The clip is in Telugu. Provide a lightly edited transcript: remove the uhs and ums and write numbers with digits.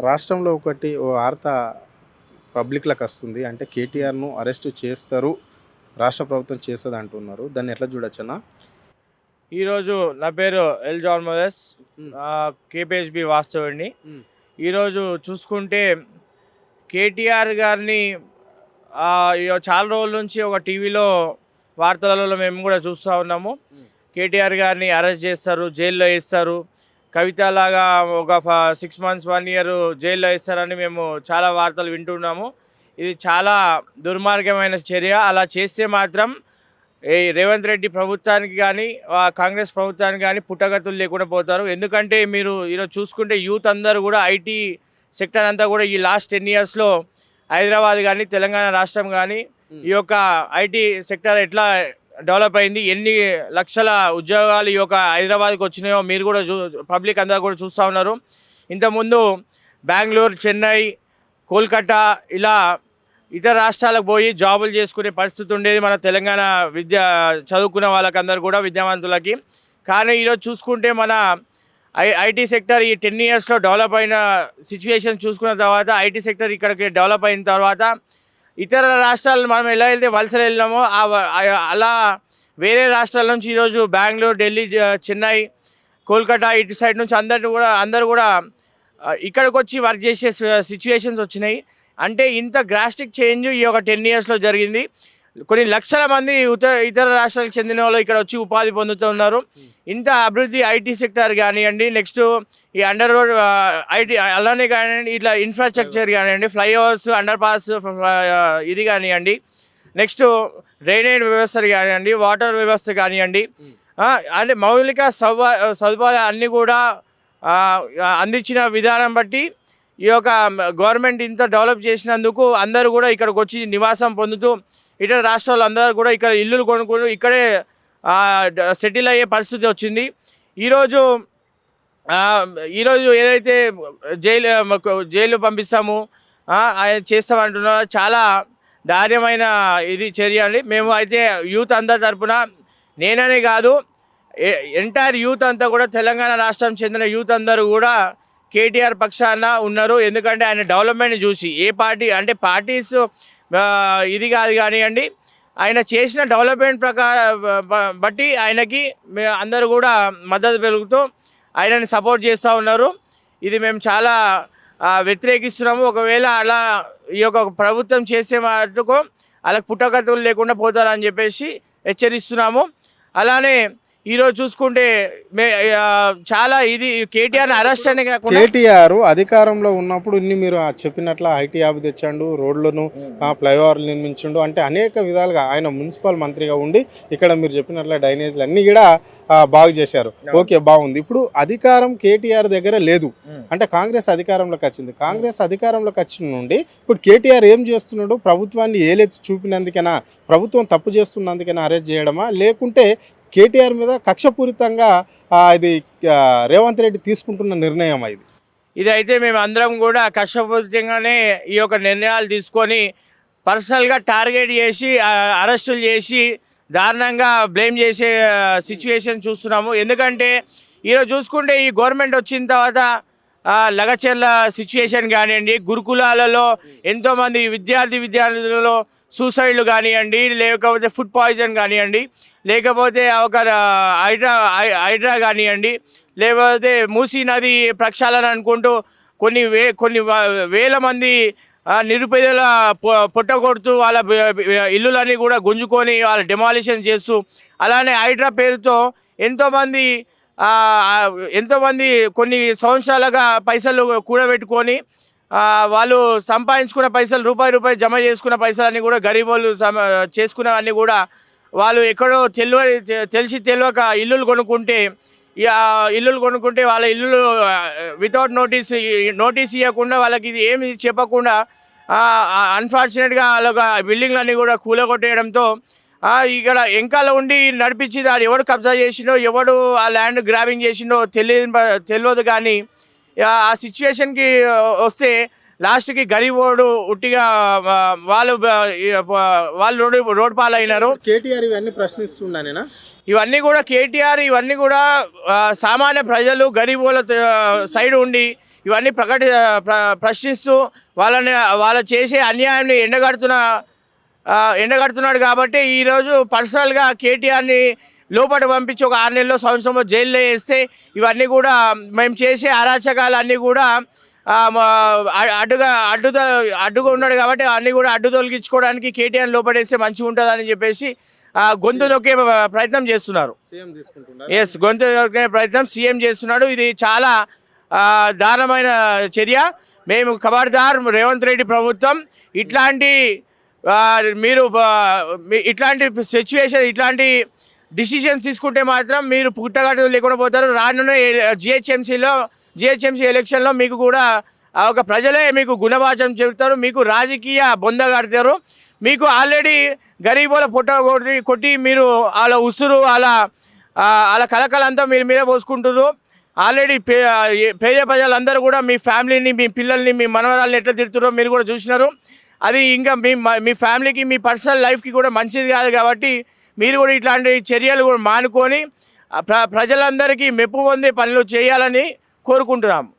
రాష్ట్రంలో ఒకటి ఓ వార్త పబ్లిక్‌లోకి వస్తుంది. అంటే కేటీఆర్‌ను అరెస్ట్ చేస్తారు. రాష్ట్ర ప్రభుత్వం చేస్తది అంటున్నారు. దాన్ని ఎట్లా చూడొచ్చన్నా? ఈరోజు నా పేరు ఎల్ జాన్ మోదెస్, హ్మ్. కేపీహెచ్బి వాస్తవుడిని. హ్మ్. ఈరోజు చూసుకుంటే కేటీఆర్ గారిని చాలా రోజుల నుంచి ఒక టీవీలో వార్తలలో మేము కూడా చూస్తూ ఉన్నాము. హ్మ్. కేటీఆర్ గారిని అరెస్ట్ చేస్తారు, జైల్లో వేస్తారు. కవితలాగా ఒక 6 మంత్స్ 1 ఇయర్ జైల్లో వేస్తారని మేము చాలా వార్తలు వింటున్నాము. ఇది చాలా దుర్మార్గమైన చర్య. అలా చేస్తే మాత్రం ఈ రేవంత్ రెడ్డి ప్రభుత్వానికి కానీ కాంగ్రెస్ ప్రభుత్వానికి కానీ పుట్టగతులు లేకుండా పోతారు. ఎందుకంటే మీరు ఈరోజు చూసుకుంటే యూత్ అందరూ కూడా ఐటీ సెక్టర్ అంతా కూడా ఈ లాస్ట్ 10 ఇయర్స్లో హైదరాబాద్ కానీ తెలంగాణ రాష్ట్రం కానీ ఈ యొక్క ఐటీ సెక్టర్ ఎట్లా డెవలప్ అయింది, ఎన్ని లక్షల ఉద్యోగాలు ఈ యొక్క హైదరాబాద్కి వచ్చినాయో మీరు కూడా పబ్లిక్ అందరూ కూడా చూస్తూ ఉన్నారు. ఇంతకుముందు బెంగళూరు, చెన్నై, కోల్కతా ఇలా ఇతర రాష్ట్రాలకు పోయి జాబులు చేసుకునే పరిస్థితి ఉండేది మన తెలంగాణ చదువుకున్న వాళ్ళకందరూ కూడా విద్యావంతులకి. కానీ ఈరోజు చూసుకుంటే మన ఐటీ సెక్టర్ ఈ 10 ఇయర్స్లో డెవలప్ అయిన సిచ్యువేషన్ చూసుకున్న తర్వాత ఐటీ సెక్టర్ ఇక్కడికి డెవలప్ అయిన తర్వాత ఇతర రాష్ట్రాలు మనం ఎలా అయితే వలసలు వెళ్ళినామో అలా వేరే రాష్ట్రాల నుంచి ఈరోజు బెంగళూరు, ఢిల్లీ, చెన్నై, కోల్కతా ఇటు సైడ్ నుంచి అందరూ కూడా ఇక్కడికి వచ్చి వర్క్ చేసే సిచ్యువేషన్స్ వచ్చినాయి. అంటే ఇంత గ్రాస్టిక్ చేంజ్ ఈ ఒక 10 ఇయర్స్లో జరిగింది. కొన్ని లక్షల మంది ఇతర రాష్ట్రాలకు చెందిన వాళ్ళు ఇక్కడ వచ్చి ఉపాధి పొందుతున్నారు. ఇంత అభివృద్ధి ఐటీ సెక్టర్ కానివ్వండి, నెక్స్ట్ ఈ అండర్ రోడ్ ఐటీ అలానే కానివ్వండి, ఇట్లా ఇన్ఫ్రాస్ట్రక్చర్ కానివ్వండి, ఫ్లైఓవర్స్, అండర్ పాస్ ఇది కానివ్వండి, నెక్స్ట్ డ్రైనేజ్ వ్యవస్థ కానివ్వండి, వాటర్ వ్యవస్థ కానివ్వండి, అంటే మౌలిక సదుపాయాలు అన్నీ కూడా అందించిన విధానం బట్టి ఈ యొక్క గవర్నమెంట్ ఇంత డెవలప్ చేసినందుకు అందరూ కూడా ఇక్కడికి వచ్చి నివాసం పొందుతూ ఇతర రాష్ట్రాలు అందరూ కూడా ఇక్కడ ఇల్లులు కొనుక్కుంటూ ఇక్కడే సెటిల్ అయ్యే పరిస్థితి వచ్చింది. ఈరోజు ఏదైతే జైలు పంపిస్తాము ఆయన చేస్తామంటున్నారో చాలా దారుణమైన ఇది చర్య అండి. మేము అయితే యూత్ అందరి తరపున నేననే కాదు ఎంటైర్ యూత్ అంతా కూడా తెలంగాణ రాష్ట్రం చెందిన యూత్ అందరూ కూడా కేటీఆర్ పక్షాన ఉన్నారు. ఎందుకంటే ఆయన డెవలప్మెంట్ చూసి ఏ పార్టీ అంటే పార్టీస్ ఇది కాదు కానివ్వండి, ఆయన చేసిన డెవలప్మెంట్ బట్టి ఆయనకి అందరూ కూడా మద్దతు పెరుగుతూ ఆయనని సపోర్ట్ చేస్తూ ఉన్నారు. ఇది మేము చాలా వ్యతిరేకిస్తున్నాము. ఒకవేళ అలా ఈ యొక్క ప్రభుత్వం చేసే మటుకు వాళ్ళకి పుట్టగతులు లేకుండా పోతారని చెప్పేసి హెచ్చరిస్తున్నాము. అలానే ఈరోజు చూసుకుంటే చాలా ఇది కేటీఆర్ అరెస్ట్ అనే కాకుండా కేటీఆర్ అధికారంలో ఉన్నప్పుడు మీరు చెప్పినట్లు ఐటీ యాబ్ తెచ్చాడు, రోడ్లను ఫ్లైఓవర్లు నిర్మించిండు, అంటే అనేక విధాలుగా ఆయన మున్సిపల్ మంత్రిగా ఉండి ఇక్కడ మీరు చెప్పినట్లు డ్రైనేజ్లు అన్నీ కూడా బాగు చేశారు. ఓకే, బాగుంది. ఇప్పుడు అధికారం కేటీఆర్ దగ్గర లేదు, అంటే కాంగ్రెస్ అధికారంలోకి వచ్చింది. కాంగ్రెస్ అధికారంలోకి వచ్చిన నుండి ఇప్పుడు కేటీఆర్ ఏం చేస్తున్నాడు? ప్రభుత్వాన్ని ఏలెత్తి చూపినందుకైనా, ప్రభుత్వం తప్పు చేస్తున్నందుకైనా అరెస్ట్ చేయడమా, లేకుంటే కేటీఆర్ మీద కక్షపూరితంగా ఇది రేవంత్ రెడ్డి తీసుకుంటున్న నిర్ణయం ఇది అయితే మేము అందరం కూడా కక్షపూరితంగానే ఈ యొక్క నిర్ణయాలు తీసుకొని పర్సనల్గా టార్గెట్ చేసి అరెస్టులు చేసి దారుణంగా బ్లేమ్ చేసే సిచ్యువేషన్ చూస్తున్నాము. ఎందుకంటే ఈరోజు చూసుకుంటే ఈ గవర్నమెంట్ వచ్చిన తర్వాత లగచర్ల సిచ్యువేషన్ కానివ్వండి, గురుకులాలలో ఎంతోమంది విద్యార్థులలో సూసైడ్లు కానివ్వండి, లేకపోతే ఫుడ్ పాయిజన్ కానివ్వండి, లేకపోతే ఒక హైడ్రా కానివ్వండి, లేకపోతే మూసీ నది ప్రక్షాళన అనుకుంటూ కొన్ని వేల మంది నిరుపేదల పొట్టగొడుతూ వాళ్ళ ఇల్లులన్నీ కూడా గుంజుకొని వాళ్ళ డెమాలిషన్ చేస్తూ, అలానే హైడ్రా పేరుతో ఎంతోమంది కొన్ని సంవత్సరాలుగా పైసలు కూడబెట్టుకొని వాళ్ళు సంపాదించుకున్న పైసలు రూపాయి జమ చేసుకున్న పైసలన్నీ కూడా గరీబోళ్ళు చేసుకున్నవన్నీ కూడా వాళ్ళు ఎక్కడో తెలిసి తెలియక ఇల్లులు కొనుక్కుంటే వాళ్ళ ఇల్లులు వితౌట్ నోటీస్ ఇవ్వకుండా వాళ్ళకి ఇది ఏమి చెప్పకుండా అన్ఫార్చునేట్గా వాళ్ళ బిల్డింగ్లన్నీ కూడా కూలగొట్టేయడంతో ఇక్కడ వెంకాల ఉండి నడిపించి దాన్ని ఎవడు కబ్జా చేసిండో, ఎవడు ఆ ల్యాండ్ గ్రాబింగ్ చేసిండో తెలియదు. కానీ ఆ సిచ్యువేషన్కి వస్తే లాస్ట్కి గరీబోడు ఉట్టిగా వాళ్ళు రోడ్ పాలైనారు. కేటీఆర్ ఇవన్నీ ప్రశ్నిస్తున్నానేనా? ఇవన్నీ కూడా కేటీఆర్ ఇవన్నీ కూడా సామాన్య ప్రజలు గరీబోల సైడ్ ఉండి ఇవన్నీ ప్రశ్నిస్తూ వాళ్ళ చేసే అన్యాయాన్ని ఎండగడుతున్నాడు. కాబట్టి ఈరోజు పర్సనల్గా కేటీఆర్ని లోపల పంపించి ఒక 6 నెలల్లో సంవత్సరంలో జైల్లో వేస్తే ఇవన్నీ కూడా మేము చేసే అరాచకాలన్నీ కూడా అడ్డుగా ఉన్నాడు. కాబట్టి అన్నీ కూడా అడ్డు తొలగించుకోవడానికి కేటీఆర్ లోపడేస్తే మంచిగా ఉంటుందని చెప్పేసి గొంతు నొక్కే ప్రయత్నం చేస్తున్నారు. ఎస్, గొంతు నొక్కే ప్రయత్నం సీఎం చేస్తున్నాడు. ఇది చాలా దారుణమైన చర్య. మేము ఖబర్దార్ రేవంత్ రెడ్డి ప్రభుత్వం ఇట్లాంటి సిచ్యువేషన్, ఇట్లాంటి డిసిషన్స్ తీసుకుంటే మాత్రం మీరు పుట్టగట్టు లేకుండా పోతారు. రానున్న జిహెచ్ఎంసీ ఎలక్షన్లో మీకు కూడా ఒక ప్రజలే మీకు గుణవాచం చెబుతారు, మీకు రాజకీయ బొంద కడతారు. మీకు ఆల్రెడీ గరీబుల కొట్టి మీరు వాళ్ళ ఉసురు వాళ్ళ కలకలంతా మీరు మీద పోసుకుంటారు. ఆల్రెడీ పేద ప్రజలందరూ కూడా మీ ఫ్యామిలీని, మీ పిల్లల్ని, మీ మనవరాలను ఎట్లా తిడుతారో మీరు కూడా చూసినారు. అది ఇంకా మీ ఫ్యామిలీకి, మీ పర్సనల్ లైఫ్కి కూడా మంచిది కాదు. కాబట్టి మీరు కూడా ఇట్లాంటి చర్యలు కూడా మానుకొని ప్రజలందరికీ మెప్పు పొందే పనులు చేయాలని కోరుకుంటున్నాము.